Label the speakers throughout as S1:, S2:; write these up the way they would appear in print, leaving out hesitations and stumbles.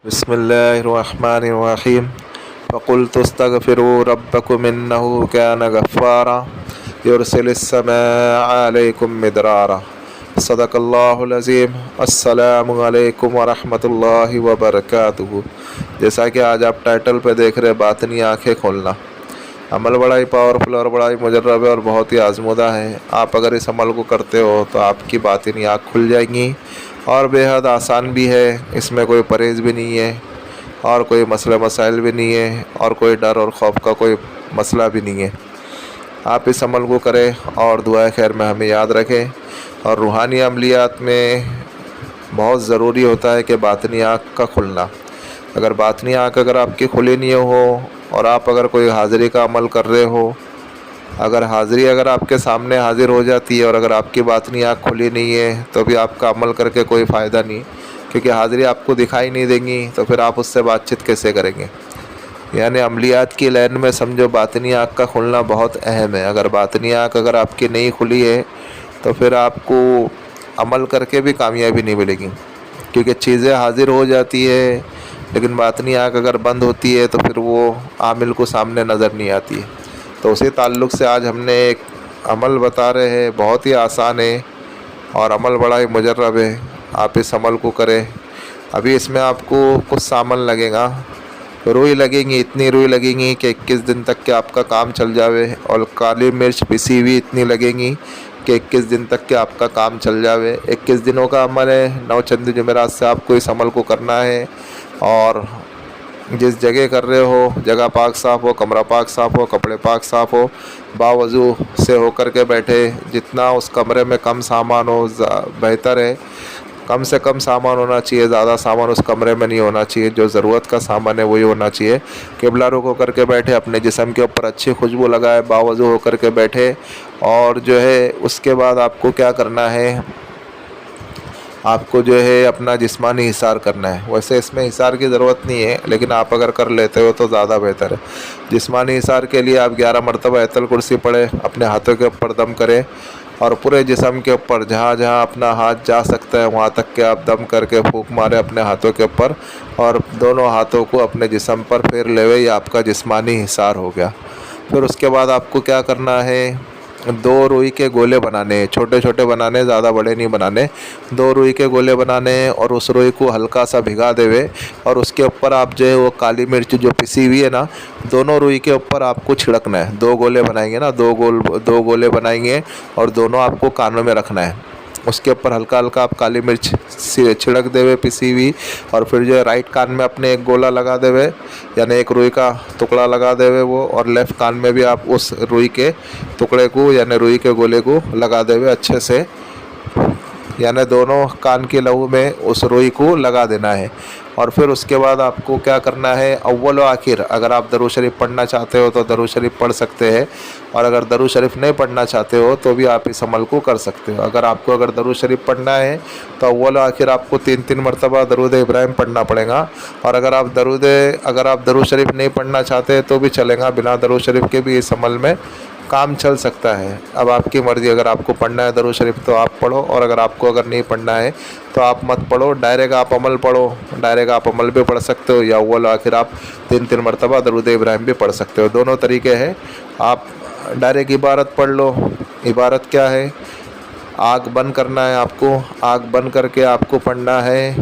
S1: बिस्मिल्लाहिर्रहमानिर्रहीम फ़क़ुल्तुस्तग़फ़िरू रब्बकुम इन्नहु कान गफ़्फ़ारा युरसिलिस्समाअ अलैकुम मिदरारा। सदक़ल्लाहुल अज़ीम। अस्सलामु अलैकुम वरहमतुल्लाहि वबरकातुहू। जैसा कि आज आप टाइटल पे देख रहे, बातिनी आँखें खोलना। अमल बड़ा ही पावरफुल और बड़ा ही मुजर्रब है और बहुत ही आजमुदा है। आप अगर इस अमल को करते हो तो आपकी बातिनी आँख खुल जाएंगी और बेहद आसान भी है। इसमें कोई परहेज़ भी नहीं है और कोई मसला मसाइल भी नहीं है और कोई डर और खौफ का कोई मसला भी नहीं है। आप इस अमल को करें और दुआ खैर में हमें याद रखें। और रूहानी अमलियात में बहुत ज़रूरी होता है कि बातिनी आँख का खुलना। अगर बातिनी आँख अगर आपकी खुली नहीं हो और आप अगर कोई हाज़िरी का अमल कर रहे हो, अगर हाज़िरी अगर आपके सामने हाज़िर हो जाती है और अगर आपकी बातिनी आँख खुली नहीं है तो भी आपका अमल करके कोई फ़ायदा नहीं, क्योंकि हाज़िरी आपको दिखाई नहीं देंगी तो फिर आप उससे बातचीत कैसे करेंगे। यानी अमलियात की लाइन में समझो बातिनी आँख का खुलना बहुत अहम है। अगर बातिनी आँख अगर आपकी नहीं खुली है तो फिर आपको अमल करके भी कामयाबी नहीं मिलेगी, क्योंकि चीज़ें हाज़िर हो जाती है लेकिन बातिनी आँख अगर बंद होती है तो फिर वो आमिल को सामने नज़र नहीं आती है। तो उसी ताल्लुक़ से आज हमने एक अमल बता रहे हैं, बहुत ही आसान है और अमल बड़ा ही मुजर्रब है। आप इस अमल को करें। अभी इसमें आपको कुछ सामान लगेगा, रुई लगेंगी, इतनी रुई लगेंगी कि 21 दिन तक के आपका काम चल जावे, और काली मिर्च पिसी हुई इतनी लगेंगी कि 21 दिन तक के आपका काम चल जावे। 21 दिनों का अमल है। 9 चंद जुमेरात से आपको इस अमल को करना है और जिस जगह कर रहे हो जगह पाक साफ़ हो, कमरा पाक साफ़ हो, कपड़े पाक साफ़ हो, बावज़ू से होकर के बैठे। जितना उस कमरे में कम सामान हो बेहतर है। कम से कम सामान होना चाहिए, ज़्यादा सामान उस कमरे में नहीं होना चाहिए। जो ज़रूरत का सामान है वही होना चाहिए। क़िबला रुख होकर के बैठे, अपने जिस्म के ऊपर अच्छी खुशबू लगाए, बावज़ू होकर के बैठे। और जो है उसके बाद आपको क्या करना है, आपको जो है अपना जिस्मानी हिसार करना है। वैसे इसमें हिसार की ज़रूरत नहीं है, लेकिन आप अगर कर लेते हो तो ज़्यादा बेहतर है। जिस्मानी हिसार के लिए आप 11 मरतबा आयतुल कुर्सी पढ़ें, अपने हाथों के ऊपर दम करें और पूरे जिस्म के ऊपर जहाँ जहाँ अपना हाथ जा सकता है वहाँ तक के आप दम करके फूंक मारें अपने हाथों के ऊपर और दोनों हाथों को अपने जिस्म पर फेर लेवे। ये आपका जिस्मानी हिसार हो गया। फिर उसके बाद आपको क्या करना है, 2 रुई के गोले बनाने, छोटे छोटे बनाने, ज़्यादा बड़े नहीं बनाने। 2 रुई के गोले बनाने और उस रुई को हल्का सा भिगा देवे और उसके ऊपर आप जो है वो काली मिर्च जो पिसी हुई है ना, दोनों रुई के ऊपर आपको छिड़कना है। 2 गोले बनाएंगे ना, 2 गोले बनाएंगे और दोनों आपको कानों में रखना है। उसके ऊपर हल्का हल्का आप काली मिर्च छिड़क देवे पिसी हुई, और फिर जो है राइट कान में अपने एक गोला लगा देवे, यानी एक रुई का टुकड़ा लगा देवे वो, और लेफ़्ट कान में भी आप उस रुई के टुकड़े को यानी रुई के गोले को लगा देवे अच्छे से, यानी दोनों कान के लहू में उस रुई को लगा देना है। और फिर उसके बाद आपको क्या करना है, अव्वल व आखिर अगर आप दरूद शरीफ पढ़ना चाहते हो तो दरूद शरीफ पढ़ सकते हैं, और अगर दरूद शरीफ नहीं पढ़ना चाहते हो तो भी आप इस अमल को कर सकते हो। अगर दरूद शरीफ पढ़ना है तो अव्वल व आखिर आपको 3 मरतबा दरूद इब्राहिम पढ़ना पड़ेगा। और अगर आप दरूद शरीफ नहीं पढ़ना चाहते तो भी चलेगा, बिना दरूद शरीफ के भी इस अमल में काम चल सकता है। अब आपकी मर्ज़ी, अगर आपको पढ़ना है दरूद शरीफ तो आप पढ़ो, और अगर नहीं पढ़ना है तो आप मत पढ़ो। डायरेक्ट आप अमल पढ़ो, डायरेक्ट आप अमल भी पढ़ सकते हो, या अव्वल आखिर आप 3 मरतबा दरूद इब्राहिम भी पढ़ सकते हो। दोनों तरीके हैं। आप डायरेक्ट इबारत पढ़ लो। इबारत क्या है, आँख बंद करना है आपको, आँख बंद करके आपको पढ़ना है,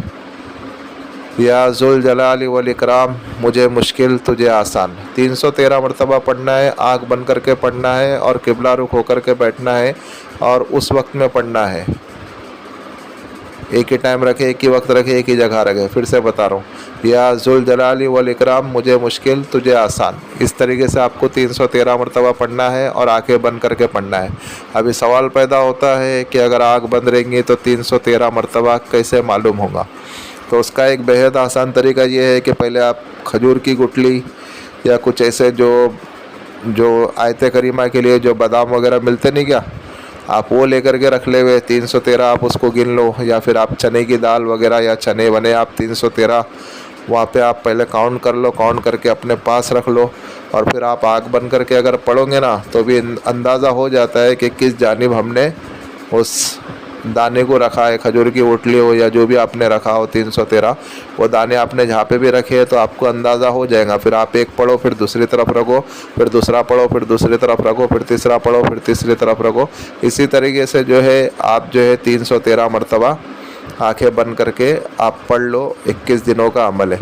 S1: या ज़ुल जलाली वल इकराम मुझे मुश्किल तुझे आसान। 313 मरतबा पढ़ना है, आँख बंद करके पढ़ना है और क़िबला रुख होकर के बैठना है और उस वक्त में पढ़ना है। एक ही टाइम रखे, एक ही वक्त रखे, एक ही जगह रखे। फिर से बता रहा हूँ, या ज़ुल जलाली वल इकराम मुझे मुश्किल तुझे आसान। इस तरीके से आपको 313 मरतबा पढ़ना है और आंखें बंद करके पढ़ना है। अभी सवाल पैदा होता है कि अगर आँख बंद रहेंगी तो 313 मरतबा कैसे मालूम होगा। तो उसका एक बेहद आसान तरीका ये है कि पहले आप खजूर की गुठली या कुछ ऐसे जो आयत करीमा के लिए जो बादाम वगैरह मिलते नहीं क्या, आप वो लेकर के रख ले हुए। 313 आप उसको गिन लो, या फिर आप चने की दाल वगैरह या चने वने आप 313 वहाँ पे आप पहले काउंट कर लो, काउंट करके अपने पास रख लो। और फिर आप आँख बंद करके अगर पढ़ोगे ना तो भी अंदाज़ा हो जाता है कि किस जानिब हमने उस दाने को रखा है, खजूर की ओटली हो या जो भी आपने रखा हो 313, वो दाने आपने जहाँ पे भी रखे हैं तो आपको अंदाज़ा हो जाएगा। फिर आप एक पढ़ो, फिर दूसरी तरफ रखो, फिर दूसरा पढ़ो, फिर दूसरी तरफ रखो, फिर तीसरा पढ़ो, फिर तीसरी तरफ रखो। इसी तरीके से जो है आप जो है 313 मरतबा आंखें बंद करके आप पढ़ लो। 21 दिनों का अमल है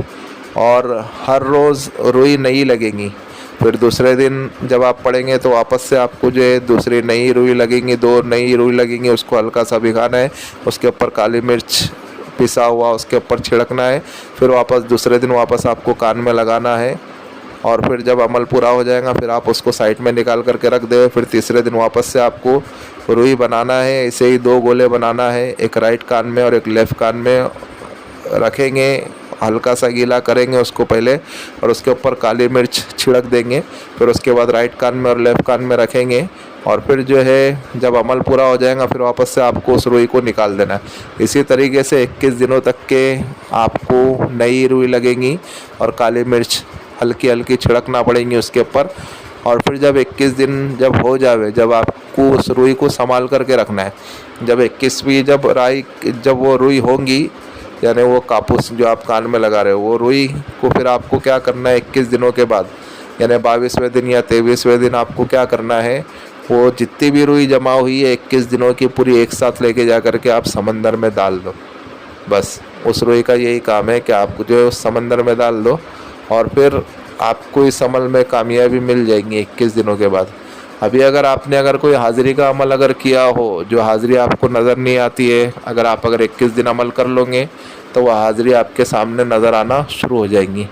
S1: और हर रोज़ रुई नहीं लगेंगी। फिर दूसरे दिन जब आप पढ़ेंगे तो वापस से आपको जो है दूसरी नई रुई लगेंगी, 2 नई रुई लगेंगी, उसको हल्का सा भिगाना है, उसके ऊपर काली मिर्च पिसा हुआ उसके ऊपर छिड़कना है। फिर वापस दूसरे दिन वापस आपको कान में लगाना है और फिर जब अमल पूरा हो जाएगा फिर आप उसको साइड में निकाल करके रख दे। फिर तीसरे दिन वापस से आपको रुई बनाना है, ऐसे ही 2 गोले बनाना है, एक राइट कान में और एक लेफ़्ट कान में रखेंगे, हल्का सा गीला करेंगे उसको पहले और उसके ऊपर काली मिर्च छिड़क देंगे। फिर उसके बाद राइट कान में और लेफ़्ट कान में रखेंगे और फिर जो है जब अमल पूरा हो जाएगा फिर वापस से आपको उस रुई को निकाल देना है। इसी तरीके से 21 दिनों तक के आपको नई रुई लगेंगी और काली मिर्च हल्की हल्की छिड़कना पड़ेंगी उसके ऊपर। और फिर जब 21 दिन जब हो जावे, जब आपको उस रुई को संभाल करके रखना है। जब 21वीं जब वो रुई होंगी, यानी वो कापूस जो आप कान में लगा रहे हो वो रुई को फिर आपको क्या करना है 21 दिनों के बाद, यानी 22वें दिन या 23वें दिन आपको क्या करना है, वो जितनी भी रुई जमा हुई है 21 दिनों की पूरी एक साथ लेके जा कर के आप समंदर में डाल दो। बस उस रुई का यही काम है कि आप जो है उस समंदर में डाल दो और फिर आपको इस अमल में कामयाबी मिल जाएगी 21 दिनों के बाद। अभी अगर कोई हाज़िरी का अमल अगर किया हो, जो हाज़िरी आपको नज़र नहीं आती है, अगर 21 दिन अमल कर लोगे तो वह हाज़िरी आपके सामने नज़र आना शुरू हो जाएंगी।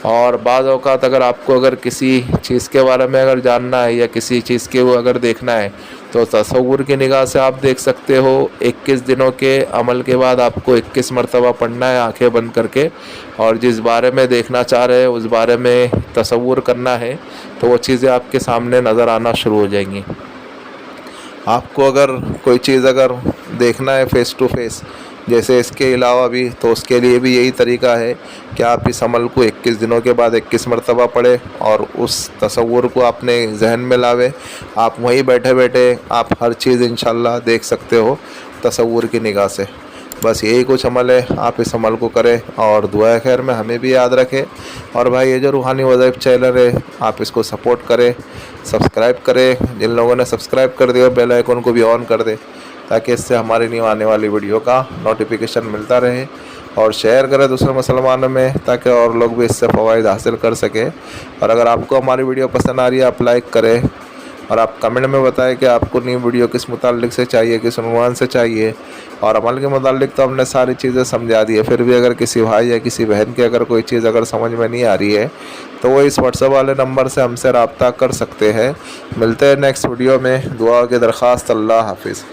S1: और बाज़ औक़ात अगर किसी चीज़ के बारे में अगर जानना है या किसी चीज़ के वो अगर देखना है तो तसव्वुर की निगाह से आप देख सकते हो। 21 दिनों के अमल के बाद आपको 21 मरतबा पढ़ना है आंखें बंद करके, और जिस बारे में देखना चाह रहे हैं उस बारे में तसव्वुर करना है तो वो चीज़ें आपके सामने नज़र आना शुरू हो जाएंगी। आपको अगर कोई चीज़ अगर देखना है फ़ेस टू फेस जैसे इसके अलावा भी, तो उसके लिए भी यही तरीका है कि आप इस अमल को 21 दिनों के बाद 21 मरतबा पढ़े और उस तसव्वुर को अपने जहन में लावे। आप वहीं बैठे बैठे आप हर चीज़ इंशाल्लाह देख सकते हो तसव्वुर की निगाह से। बस यही कुछ अमल है, आप इस अमल को करें और दुआ खैर में हमें भी याद रखें। और भाई ये जो रूहानी वज़ाइफ चैनल है आप इसको सपोर्ट करें, सब्सक्राइब करें। जिन लोगों ने सब्सक्राइब कर दिया बेल आइकन को भी ऑन कर दें ताकि इससे हमारी न्यू आने वाली वीडियो का नोटिफिकेशन मिलता रहे, और शेयर करें दूसरे मुसलमानों में ताकि और लोग भी इससे फ़वाइद हासिल कर सकें। और अगर आपको हमारी वीडियो पसंद आ रही है आप लाइक करें और आप कमेंट में बताएं कि आपको न्यू वीडियो किस मुताल्लिक से चाहिए, किस उन्वान से चाहिए। और अमल के मुताल्लिक तो हमने सारी चीज़ें समझा दी है, फिर भी अगर किसी भाई या किसी बहन की अगर कोई चीज़ अगर समझ में नहीं आ रही है तो वो इस व्हाट्सएप वाले नंबर से हमसे रब्ता कर सकते हैं। मिलते हैं नेक्स्ट वीडियो में। दुआ की दरख्वास्त। अल्लाह हाफिज़।